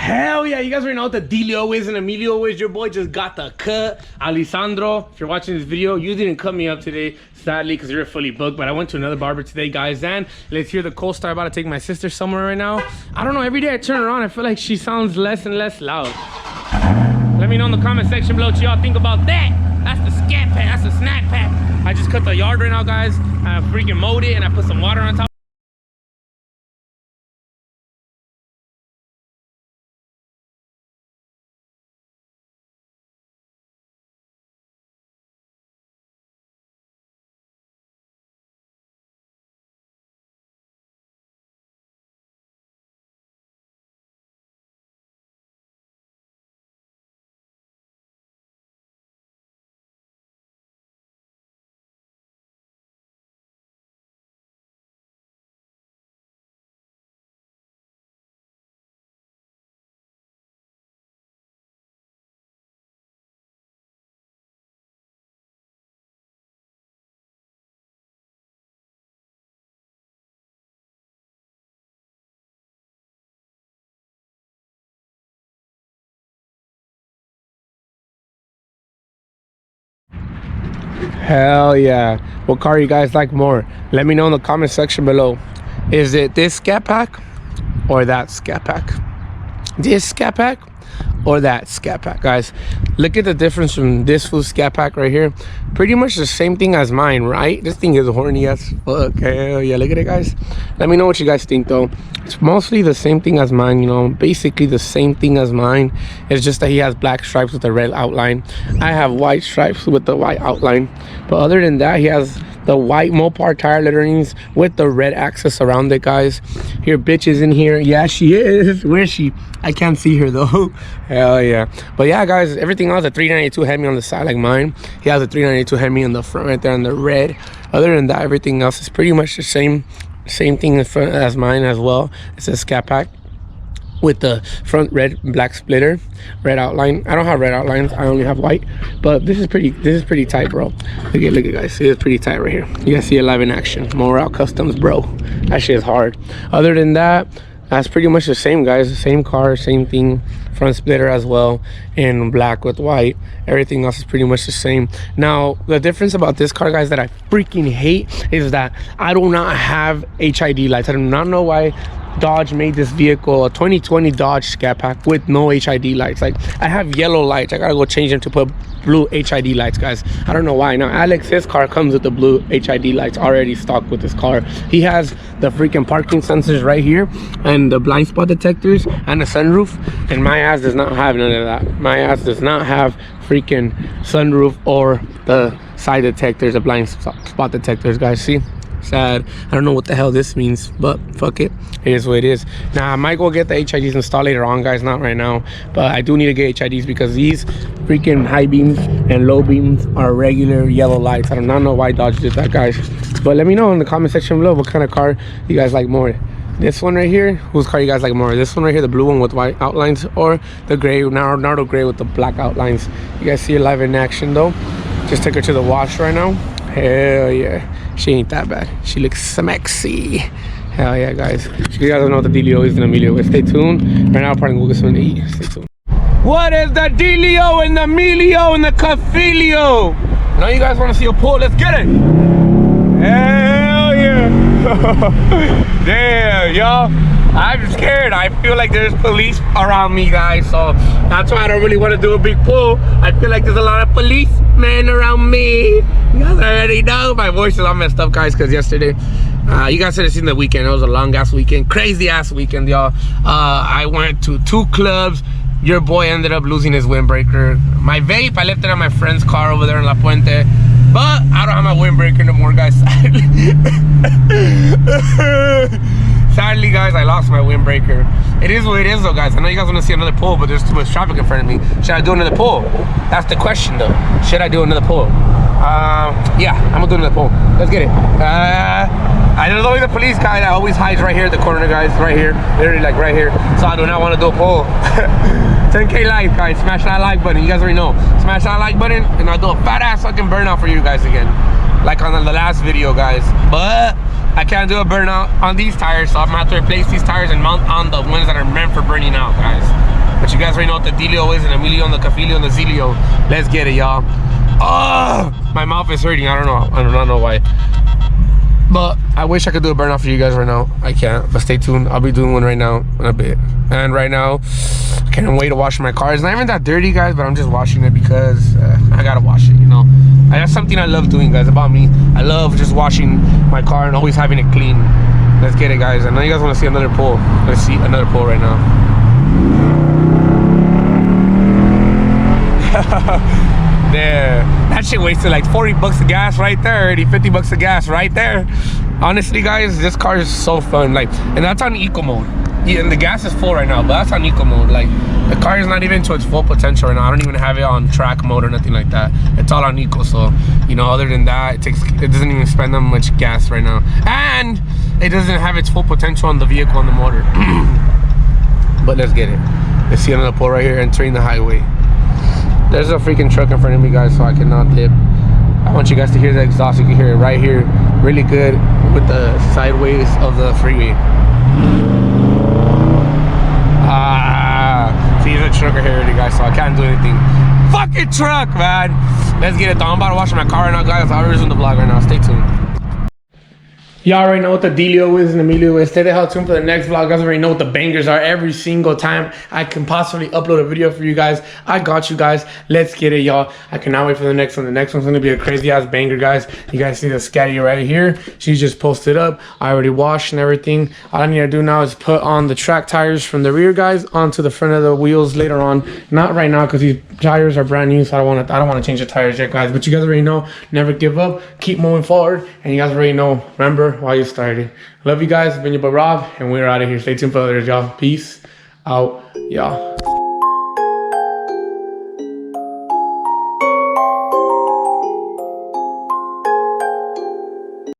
Hell yeah, you guys already know what the dealio is and Emilio is. Your boy just got the cut. Alessandro, if you're watching this video, you didn't cut me up today, sadly, because you're fully booked, but I went to another barber today, guys, and let's hear the co-star about to take my sister somewhere right now. I don't know, every day I turn her on, I feel like she sounds less and less loud. Let me know in the comment section below what y'all think about that. That's the scat pack, that's the snack pack. I just cut the yard right now, guys. I freaking mowed it and I put some water on top. Hell yeah. What car you guys like more? Let me know in the comment section below. Is it this scat pack or that scat pack? This scat pack or that scat pack? Guys, look at the difference from this full scat pack right here. Pretty much the same thing as mine, right? This thing is horny as fuck. Hell yeah, look at it, guys. Let me know what you guys think though. It's mostly the same thing as mine, you know, basically the same thing as mine. It's just that he has black stripes with the red outline. I have white stripes with the white outline, but other than that, he has the white Mopar tire letterings with the red axis around it, guys. Here, bitch is in here. Yeah, she is. Where is she? I can't see her though. Hell yeah. But yeah, guys, everything else, a 392 Hemi on the side like mine. He has a 392 Hemi on the front right there on the red. Other than that, everything else is pretty much the same thing in front as mine as well. It's a Scat Pack with the front red black splitter, red outline. I don't have red outlines, I only have white, but this is pretty tight, bro. Look at guys, it's pretty tight right here. You guys see it live in action. Morale Customs, bro. That shit is hard. Other than that, that's pretty much the same, guys. The same car, same thing. Front splitter as well in black with white. Everything else is pretty much the same. Now the difference about this car, guys, that I freaking hate is that I do not have HID lights. I do not know why Dodge made this vehicle a 2020 Dodge Scat Pack with no HID lights. Like, I have yellow lights, I gotta go change them to put blue HID lights, guys. I don't know why. Now Alex, his car comes with the blue HID lights already stocked with this car. He has the freaking parking sensors right here and the blind spot detectors and the sunroof, and my ass does not have none of that. My ass does not have freaking sunroof or the side detectors, the blind spot detectors, guys. See, sad. I don't know what the hell this means, but fuck it, it is what it is. Now I might go get the HIDs installed later on, guys, not right now, but I do need to get HIDs because these freaking high beams and low beams are regular yellow lights. I do not know why Dodge did that, guys, but let me know in the comment section below what kind of car you guys like more. This one right here, whose car you guys like more? This one right here, the blue one with white outlines, or the gray, narrow gray with the black outlines? You guys see it live in action though. Just took her to the wash right now. Hell yeah, she ain't that bad. She looks sexy. Hell yeah, guys. You guys don't know what the dealio is in Emilio. Stay tuned. Right now, I'm probably gonna go get something to eat. Stay tuned. What is the dealio and the Emilio and the Cafilio? Now you guys want to see a pull? Let's get it. Hell yeah. Damn, y'all. I'm scared. I feel like there's police around me, guys, so that's why I don't really want to do a big pull. I feel like there's a lot of policemen around me. You guys already know my voice is all messed up, guys, because yesterday you guys should have seen the weekend. It was a long ass weekend, crazy ass weekend, y'all. I went to 2 clubs. Your boy ended up losing his windbreaker. My vape, I left it on my friend's car over there in La Puente, but I don't have my windbreaker no more, guys. Sadly, guys, I lost my windbreaker. It is what it is, though, guys. I know you guys want to see another pull, but there's too much traffic in front of me. Should I do another pull? That's the question, though. Should I do another pull? Yeah, I'm gonna do another pull. Let's get it. There's always a police guy that always hides right here at the corner, guys. Right here, literally like right here. So I do not want to do a pull. 10K like, guys. Smash that like button. You guys already know. Smash that like button, and I'll do a fat ass fucking burnout for you guys again, like on the last video, guys. But I can't do a burnout on these tires, so I'm gonna have to replace these tires and mount on the ones that are meant for burning out, guys. But you guys already know what the dealio is, and Emilio and the Cafilio and the Zilio. Let's get it, y'all. Oh, my mouth is hurting. I don't know why. But I wish I could do a burn off for you guys right now. I can't, but stay tuned. I'll be doing one right now in a bit. And right now, I can't wait to wash my car. It's not even that dirty, guys, but I'm just washing it because I gotta wash it, you know. That's something I love doing, guys, about me. I love just washing my car and always having it clean. Let's get it, guys. I know you guys want to see another pull. Let's see another pull right now. There, that shit wasted like 40 bucks of gas right there, already 50 bucks of gas right there. Honestly, guys, this car is so fun. Like, and that's on eco mode. Yeah, and the gas is full right now, but that's on eco mode. Like, the car is not even to its full potential right now. I don't even have it on track mode or nothing like that. It's all on eco. So, you know, other than that, it doesn't even spend that much gas right now, and it doesn't have its full potential on the vehicle and the motor. But let's get it. Let's see another pull right here, entering the highway. There's a freaking truck in front of me, guys, so I cannot dip. I want you guys to hear the exhaust. You can hear it right here, really good with the sideways of the freeway. See, there's a truck right here already, guys, so I can't do anything. Fucking truck, man. Let's get it, though. I'm about to wash my car right now, guys. I'll resume the vlog right now. Stay tuned. Y'all already know what the dealio is and Emilio is. Stay the hell tuned for the next vlog. You guys already know what the bangers are every single time I can possibly upload a video for you guys. I got you guys. Let's get it, y'all. I cannot wait for the next one. The next one's gonna be a crazy ass banger, guys. You guys see the Scatty right here. She's just posted up. I already washed and everything. All I need to do now is put on the track tires from the rear, guys, onto the front of the wheels later on. Not right now, because these tires are brand new, so I don't want to change the tires yet, guys. But you guys already know, never give up, keep moving forward, and you guys already know, remember why you started. Love you guys. It's been your boy Rob, and we're out of here. Stay tuned for others, y'all. Peace out, y'all.